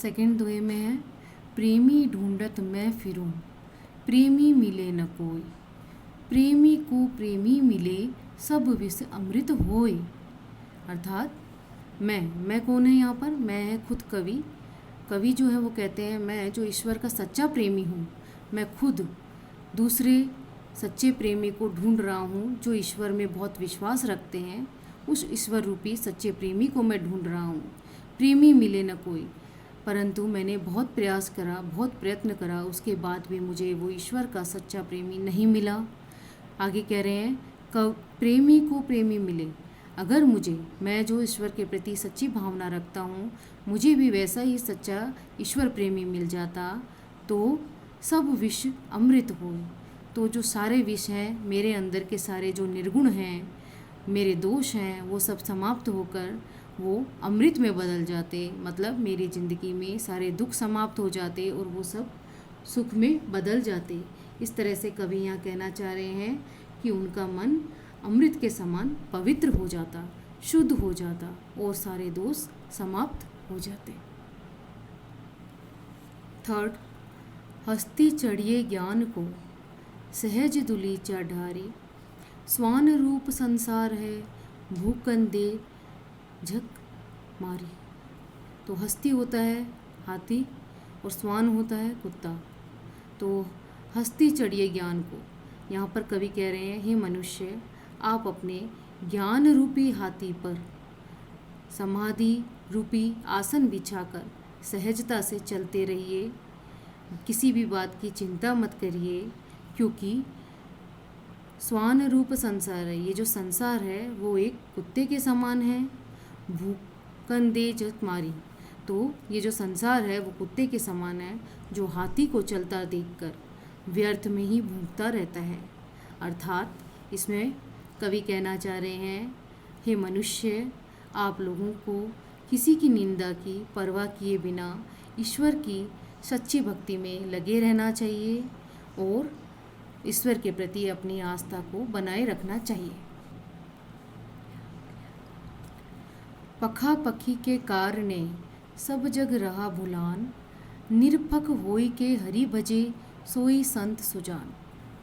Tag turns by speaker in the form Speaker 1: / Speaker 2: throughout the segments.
Speaker 1: Second दोहे में है, प्रेमी ढूंढत मैं फिरूं, प्रेमी मिले न कोई, प्रेमी को प्रेमी मिले, सब विष अमृत होय। अर्थात मैं कौन है यहाँ पर? मैं है खुद कवि। कवि जो है वो कहते हैं, मैं जो ईश्वर का सच्चा प्रेमी हूँ, मैं खुद दूसरे सच्चे प्रेमी को ढूंढ रहा हूँ जो ईश्वर में बहुत विश्वास रखते हैं। उस ईश्वर रूपी सच्चे प्रेमी को मैं ढूंढ रहा हूँ। प्रेमी मिले न कोई, परंतु मैंने बहुत प्रयास करा, बहुत प्रयत्न करा, उसके बाद भी मुझे वो ईश्वर का सच्चा प्रेमी नहीं मिला। आगे कह रहे हैं, प्रेमी को प्रेमी मिले, अगर मैं जो ईश्वर के प्रति सच्ची भावना रखता हूँ, मुझे भी वैसा ही सच्चा ईश्वर प्रेमी मिल जाता तो सब विष अमृत हो। तो जो सारे विष हैं, मेरे अंदर के सारे जो निर्गुण हैं, मेरे दोष हैं, वो सब समाप्त होकर वो अमृत में बदल जाते। मतलब मेरी ज़िंदगी में सारे दुख समाप्त हो जाते और वो सब सुख में बदल जाते। इस तरह से कवि यहाँ कहना चाह रहे हैं कि उनका मन अमृत के समान पवित्र हो जाता, शुद्ध हो जाता और सारे दोष समाप्त हो जाते। थर्ड, हस्ती चढ़िए ज्ञान को, सहज दुली चढ़ारी, स्वान रूप संसार है, भूकंदे झक मारी। तो हस्ती होता है हाथी और स्वान होता है कुत्ता। तो हस्ती चढ़िए ज्ञान को, यहाँ पर कवि कह रहे हैं, हे मनुष्य, आप अपने ज्ञान रूपी हाथी पर समाधि रूपी आसन बिछाकर सहजता से चलते रहिए। किसी भी बात की चिंता मत करिए, क्योंकि स्वान रूप संसार है, ये जो संसार है वो एक कुत्ते के समान है। भूकंदे झक मारी, तो ये जो संसार है वो कुत्ते के समान है, जो हाथी को चलता देखकर व्यर्थ में ही भूखता रहता है। अर्थात इसमें कवि कहना चाह रहे हैं, हे मनुष्य, आप लोगों को किसी की निंदा की परवाह किए बिना ईश्वर की सच्ची भक्ति में लगे रहना चाहिए और ईश्वर के प्रति अपनी आस्था को बनाए रखना चाहिए। पखा पखी के कारणे सब जग रहा भुलान, निरपक होई के हरि भजे सोई संत सुजान।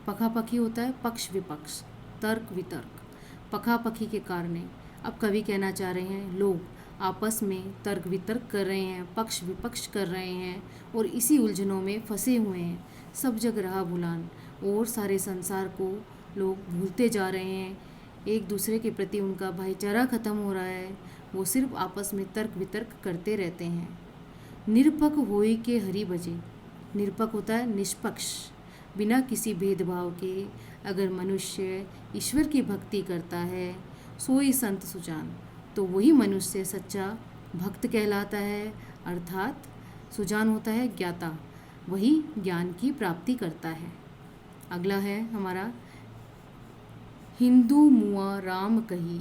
Speaker 1: पखा पखी होता है पक्ष विपक्ष, तर्क वितर्क। पखा पखी के कारणे, अब कवि कहना चाह रहे हैं, लोग आपस में तर्क वितर्क कर रहे हैं, पक्ष विपक्ष कर रहे हैं और इसी उलझनों में फंसे हुए हैं। सब जग रहा भुलान, और सारे संसार को लोग भूलते जा रहे हैं। एक दूसरे के प्रति उनका भाईचारा खत्म हो रहा है, वो सिर्फ आपस में तर्क वितर्क करते रहते हैं। निरपक होई के हरि भजे, निरपक होता है निष्पक्ष, बिना किसी भेदभाव के अगर मनुष्य ईश्वर की भक्ति करता है, सोई संत सुजान, तो वही मनुष्य सच्चा भक्त कहलाता है। अर्थात सुजान होता है ज्ञाता, वही ज्ञान की प्राप्ति करता है। अगला है हमारा, हिंदू मुआ राम कही,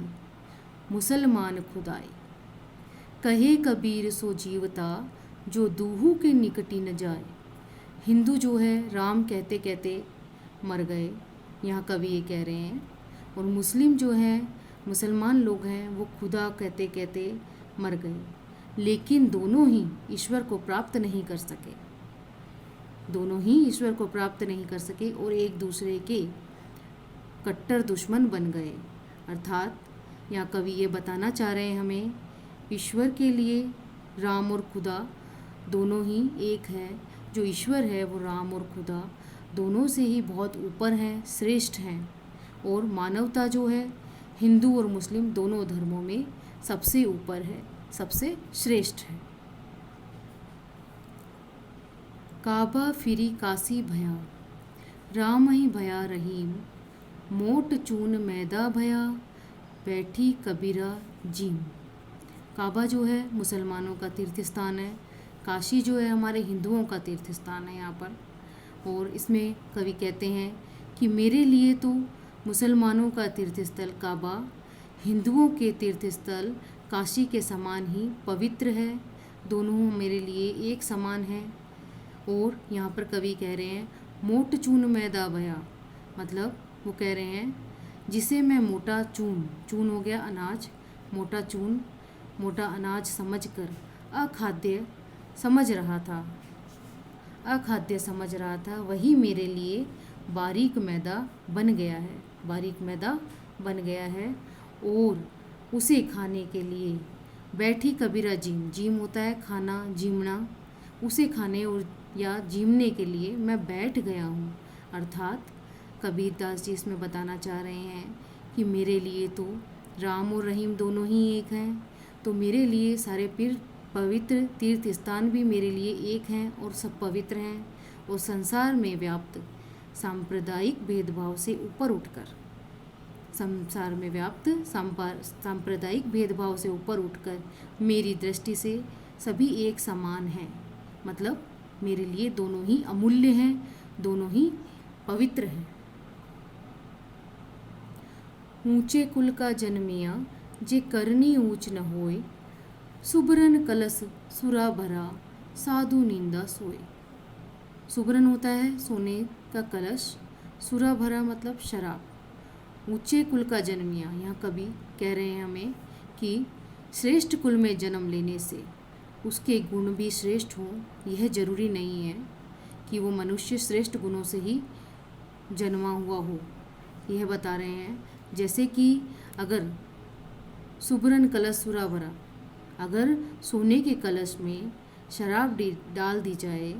Speaker 1: मुसलमान खुदाई, कहे कबीर सो जीवता, जो दूहू के निकटी न जाए। हिंदू जो है राम कहते कहते मर गए, यहाँ कवि ये कह रहे हैं। और मुस्लिम जो हैं, मुसलमान लोग हैं, वो खुदा कहते कहते मर गए, लेकिन दोनों ही ईश्वर को प्राप्त नहीं कर सके। दोनों ही ईश्वर को प्राप्त नहीं कर सके और एक दूसरे के कट्टर दुश्मन बन गए। अर्थात यहाँ कवि ये बताना चाह रहे हैं हमें, ईश्वर के लिए राम और खुदा दोनों ही एक है। जो ईश्वर है वो राम और खुदा दोनों से ही बहुत ऊपर हैं, श्रेष्ठ हैं। और मानवता जो है, हिंदू और मुस्लिम दोनों धर्मों में सबसे ऊपर है, सबसे श्रेष्ठ है। काबा फिरी काशी भया, राम ही भया रहीम, मोट चून मैदा भया, बैठी कबीरा जीम। काबा जो है मुसलमानों का तीर्थ स्थान है, काशी जो है हमारे हिंदुओं का तीर्थ स्थान है यहाँ पर। और इसमें कवि कहते हैं कि मेरे लिए तो मुसलमानों का तीर्थस्थल काबा हिंदुओं के तीर्थस्थल काशी के समान ही पवित्र है। दोनों मेरे लिए एक समान है। और यहाँ पर कवि कह रहे हैं, मोट चून मैदा भया, मतलब वो कह रहे हैं जिसे मैं मोटा चून, चून हो गया अनाज, मोटा चून मोटा अनाज समझकर अखाद्य समझ रहा था, अखाद्य समझ रहा था, वही मेरे लिए बारीक मैदा बन गया है, बारीक मैदा बन गया है। और उसे खाने के लिए बैठी कबीरा जीम, जीम होता है खाना, जीमना, उसे खाने और या जीमने के लिए मैं बैठ गया हूँ। अर्थात कबीरदास जी इसमें बताना चाह रहे हैं कि मेरे लिए तो राम और रहीम दोनों ही एक हैं, तो मेरे लिए सारे पवित्र तीर्थ स्थान भी मेरे लिए एक हैं और सब पवित्र हैं। और संसार में व्याप्त सांप्रदायिक भेदभाव से ऊपर उठकर, संसार में व्याप्त सांप्रदायिक भेदभाव से ऊपर उठकर मेरी दृष्टि से सभी एक समान हैं। मतलब मेरे लिए दोनों ही अमूल्य हैं, दोनों ही पवित्र हैं। ऊंचे कुल का जन्मिया जे करनी ऊंच न होए, सुबरन कलश सुरा भरा साधु निंदा सोए। सुबरन होता है सोने का कलश, सुरा भरा मतलब शराब। ऊंचे कुल का जन्मिया, यहाँ कवि कह रहे हैं हमें कि श्रेष्ठ कुल में जन्म लेने से उसके गुण भी श्रेष्ठ हों, यह जरूरी नहीं है कि वो मनुष्य श्रेष्ठ गुणों से ही जन्मा हुआ हो। यह बता रहे हैं जैसे कि अगर सुबरन कलश सुरा भरा, अगर सोने के कलश में शराब डाल दी जाए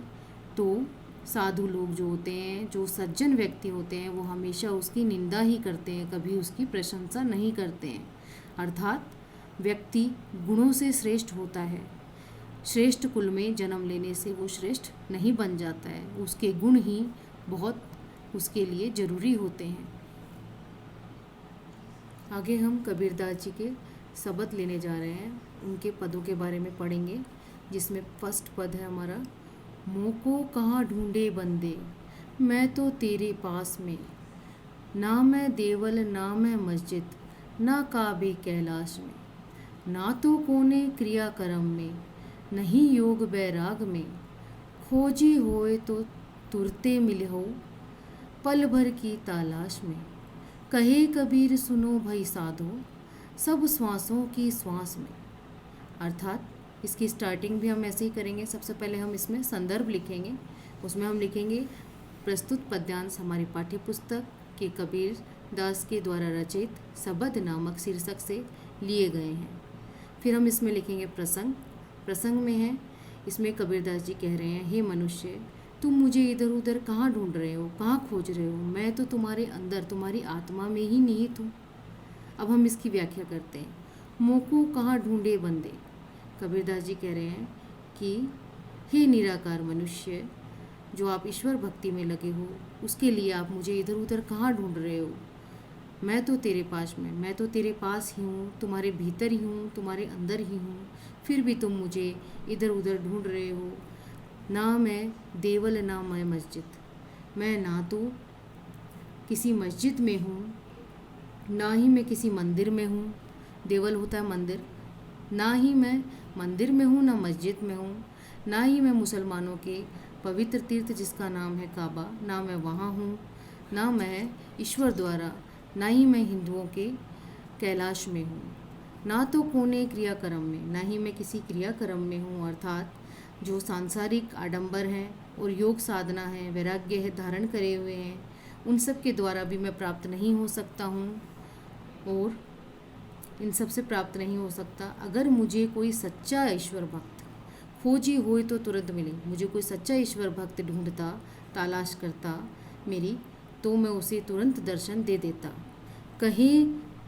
Speaker 1: तो साधु लोग जो होते हैं, जो सज्जन व्यक्ति होते हैं, वो हमेशा उसकी निंदा ही करते हैं, कभी उसकी प्रशंसा नहीं करते हैं। अर्थात व्यक्ति गुणों से श्रेष्ठ होता है, श्रेष्ठ कुल में जन्म लेने से वो श्रेष्ठ नहीं बन जाता है, उसके गुण ही बहुत उसके लिए जरूरी होते हैं। आगे हम कबीरदास जी के शब्द लेने जा रहे हैं, उनके पदों के बारे में पढ़ेंगे, जिसमें फर्स्ट पद है हमारा, मोको कहाँ ढूंढे बंदे मैं तो तेरे पास में, ना मैं देवल ना मैं मस्जिद ना काबे कैलाश में, ना तो कोने क्रिया कर्म में नहीं योग बैराग में, खोजी होए तो तुरते मिले हो पल भर की तलाश में, कहे कबीर सुनो भई साधो सब श्वासों की श्वास में। अर्थात इसकी स्टार्टिंग भी हम ऐसे ही करेंगे। सबसे पहले हम इसमें संदर्भ लिखेंगे, उसमें हम लिखेंगे प्रस्तुत पद्यांश हमारी पाठ्य पुस्तक के कबीर दास के द्वारा रचित शब्द नामक शीर्षक से लिए गए हैं। फिर हम इसमें लिखेंगे प्रसंग, प्रसंग में है, इसमें कबीरदास जी कह रहे हैं, हे मनुष्य तुम मुझे इधर उधर कहाँ ढूंढ रहे हो, कहाँ खोज रहे हो, मैं तो तुम्हारे अंदर तुम्हारी आत्मा में ही निहित हूँ। अब हम इसकी व्याख्या करते हैं। मोको कहाँ ढूंढे बंदे, कबीरदास जी कह रहे हैं कि हे निराकार मनुष्य, जो आप ईश्वर भक्ति में लगे हो, उसके लिए आप मुझे इधर उधर कहाँ ढूंढ रहे हो। मैं तो तेरे पास में, मैं तो तेरे पास ही हूँ, तुम्हारे भीतर ही हूँ, तुम्हारे अंदर ही हूँ, फिर भी तुम मुझे इधर उधर ढूंढ रहे हो। ना मैं देवल ना मैं मस्जिद, मैं ना तो किसी मस्जिद में हूँ, ना ही मैं किसी मंदिर में हूँ, देवल होता है मंदिर, ना ही मैं मंदिर में हूँ, ना मस्जिद में हूँ, ना ही मैं मुसलमानों के पवित्र तीर्थ जिसका नाम है काबा, ना मैं वहाँ हूँ, ना मैं ईश्वर द्वारा, ना ही मैं हिंदुओं के कैलाश में हूँ, ना तो कोने क्रियाक्रम में, ना ही मैं किसी क्रियाक्रम में हूँ। अर्थात जो सांसारिक आडंबर हैं और योग साधना है, वैराग्य है, धारण करे हुए हैं, उन सब के द्वारा भी मैं प्राप्त नहीं हो सकता हूँ और इन सब से प्राप्त नहीं हो सकता। अगर मुझे कोई सच्चा ईश्वर भक्त खोजी होए तो तुरंत मिले, मुझे कोई सच्चा ईश्वर भक्त ढूंढता, तलाश करता मेरी, तो मैं उसे तुरंत दर्शन दे देता। कहे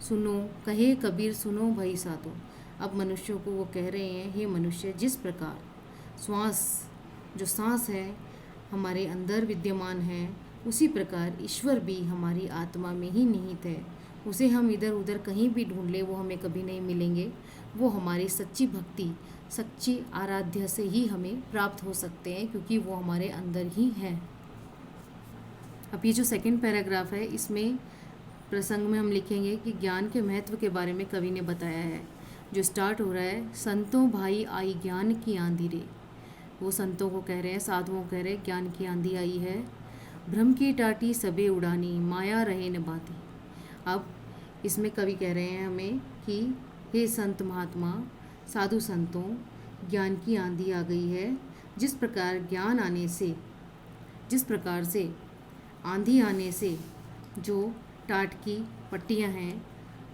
Speaker 1: सुनो, कहे कबीर सुनो भई साधो। अब मनुष्यों को वो कह रहे हैं, हे मनुष्य, जिस प्रकार श्वास, जो सांस है हमारे अंदर विद्यमान है, उसी प्रकार ईश्वर भी हमारी आत्मा में ही निहित है। उसे हम इधर उधर कहीं भी ढूंढ लें वो हमें कभी नहीं मिलेंगे। वो हमारी सच्ची भक्ति, सच्ची आराध्य से ही हमें प्राप्त हो सकते हैं, क्योंकि वो हमारे अंदर ही हैं। अब ये जो सेकंड पैराग्राफ है, इसमें प्रसंग में हम लिखेंगे कि ज्ञान के महत्व के बारे में कवि ने बताया है। जो स्टार्ट हो रहा है, संतों भाई आई ज्ञान की आंधी रे, वो संतों को कह रहे हैं, साधुओं को कह रहे हैं, ज्ञान की आंधी आई है, भ्रम की टाटी सबे उड़ानी, माया रहे न बाती। अब इसमें कवि कह रहे हैं हमें कि हे संत महात्मा, साधु संतों, ज्ञान की आंधी आ गई है, जिस प्रकार से आंधी आने से जो टाट की पट्टियाँ हैं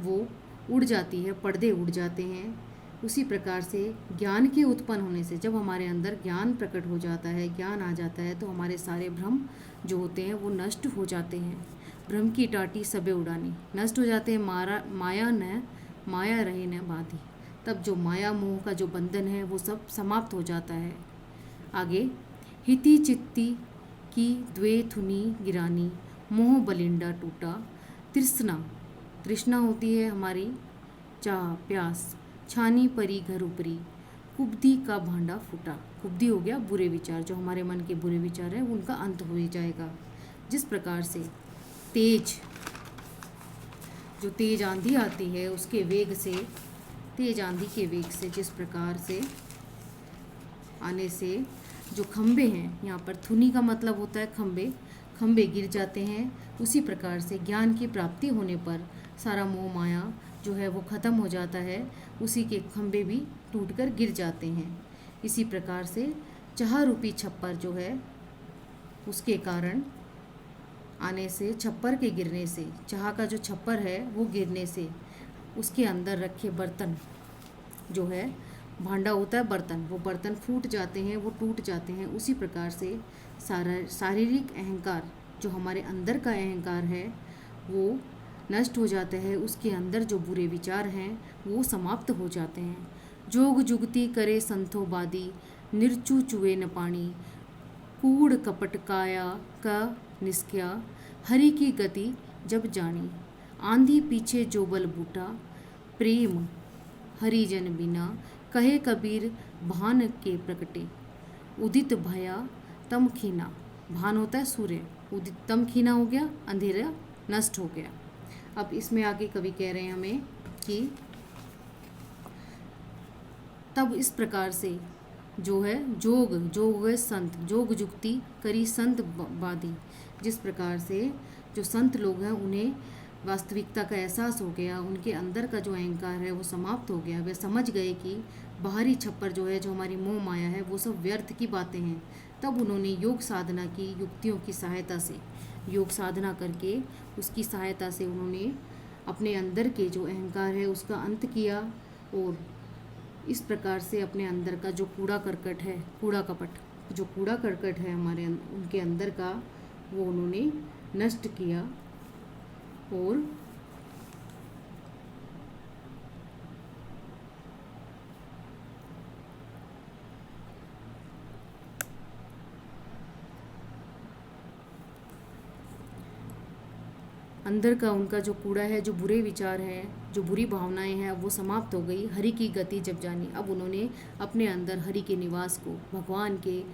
Speaker 1: वो उड़ जाती है, पर्दे उड़ जाते हैं, उसी प्रकार से ज्ञान के उत्पन्न होने से जब हमारे अंदर ज्ञान प्रकट हो जाता है, ज्ञान आ जाता है, तो हमारे सारे भ्रम जो होते हैं वो नष्ट हो जाते हैं। भ्रम की टाटी सबे उड़ानी, नष्ट हो जाते हैं। माया रहे न बांधी, तब जो माया मोह का जो बंधन है वो सब समाप्त हो जाता है। आगे, हिति चित्ती की द्वे थुनी गिरानी, मोह बलिंडा टूटा, तृष्णा होती है हमारी, चाह प्यास, छानी परी घर ऊपरी, कुब्दी का भांडा फूटा। कुब्दी हो गया बुरे विचार, जो हमारे मन के बुरे विचार हैं उनका अंत हो जाएगा। जिस प्रकार से तेज आंधी आती है उसके वेग से, तेज आंधी के वेग से जिस प्रकार से आने से जो खंबे हैं, यहाँ पर थुनी का मतलब होता है खंबे गिर जाते हैं, उसी प्रकार से ज्ञान की प्राप्ति होने पर सारा मोह माया जो है वो ख़त्म हो जाता है, उसी के खंबे भी टूटकर गिर जाते हैं। इसी प्रकार से चाह रूपी छप्पर जो है उसके कारण आने से, छप्पर के गिरने से, चाह का जो छप्पर है वो गिरने से उसके अंदर रखे बर्तन जो है, भांडा होता है बर्तन, वो बर्तन फूट जाते हैं, वो टूट जाते हैं। उसी प्रकार से शारीरिक अहंकार जो हमारे अंदर का अहंकार है वो नष्ट हो जाता है, उसके अंदर जो बुरे विचार हैं वो समाप्त हो जाते हैं। जोग जुगती करे संतो बादी, निर्चु चुए न पानी, कूड़ कपट काया का निष्क्या, हरि की गति जब जानी, आंधी पीछे जो बल बूटा, प्रेम हरिजन बिना, कहे कबीर भान के प्रकटे, उदित भया तम खीना। भान होता है सूर्य, उदित तम खीना हो गया, अंधेरा नष्ट हो गया। अब इसमें आगे कवि कह रहे हैं हमें कि तब इस प्रकार से जो है जोग है संत, जोग जुक्ति करी संत बादी, जिस प्रकार से जो संत लोग हैं उन्हें वास्तविकता का एहसास हो गया, उनके अंदर का जो अहंकार है वो समाप्त हो गया। वे समझ गए कि बाहरी छप्पर जो है, जो हमारी मोह माया है, वो सब व्यर्थ की बातें हैं। तब उन्होंने योग साधना की, युक्तियों की सहायता से योग साधना करके उसकी सहायता से उन्होंने अपने अंदर के जो अहंकार है उसका अंत किया, और इस प्रकार से अपने अंदर का जो कूड़ा करकट है, जो कूड़ा करकट है हमारे उनके अंदर का, वो उन्होंने नष्ट किया। और अंदर का उनका जो कूड़ा है, जो बुरे विचार हैं, जो बुरी भावनाएं हैं, वो समाप्त हो गई। हरि की गति जब जानी, अब उन्होंने अपने अंदर हरि के निवास को, भगवान के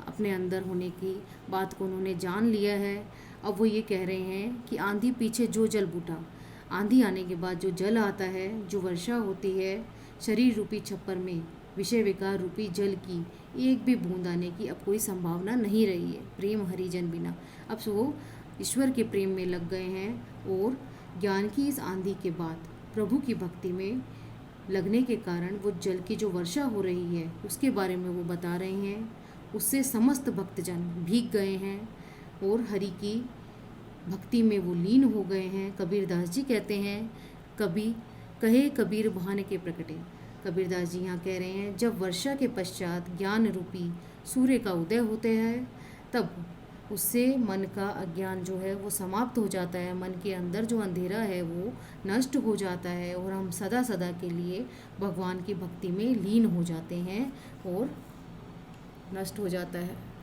Speaker 1: अपने अंदर होने की बात को उन्होंने जान लिया है। अब वो ये कह रहे हैं कि आंधी पीछे जो जल बूटा, आंधी आने के बाद जो जल आता है, जो वर्षा होती है, शरीर रूपी छप्पर में विषय विकार रूपी जल की एक भी बूंद आने की अब कोई संभावना नहीं रही है। प्रेम हरिजन बिना, अब वो ईश्वर के प्रेम में लग गए हैं, और ज्ञान की इस आंधी के बाद प्रभु की भक्ति में लगने के कारण वो जल की जो वर्षा हो रही है उसके बारे में वो बता रहे हैं। उससे समस्त भक्तजन भीग गए हैं और हरि की भक्ति में वो लीन हो गए हैं। कबीरदास जी कहते हैं, कहे कबीर भान के प्रकटे। कबीरदास जी यहाँ कह रहे हैं, जब वर्षा के पश्चात ज्ञान रूपी सूर्य का उदय होते हैं, तब उससे मन का अज्ञान जो है वो समाप्त हो जाता है, मन के अंदर जो अंधेरा है वो नष्ट हो जाता है, और हम सदा सदा के लिए भगवान की भक्ति में लीन हो जाते हैं और नष्ट हो जाता है।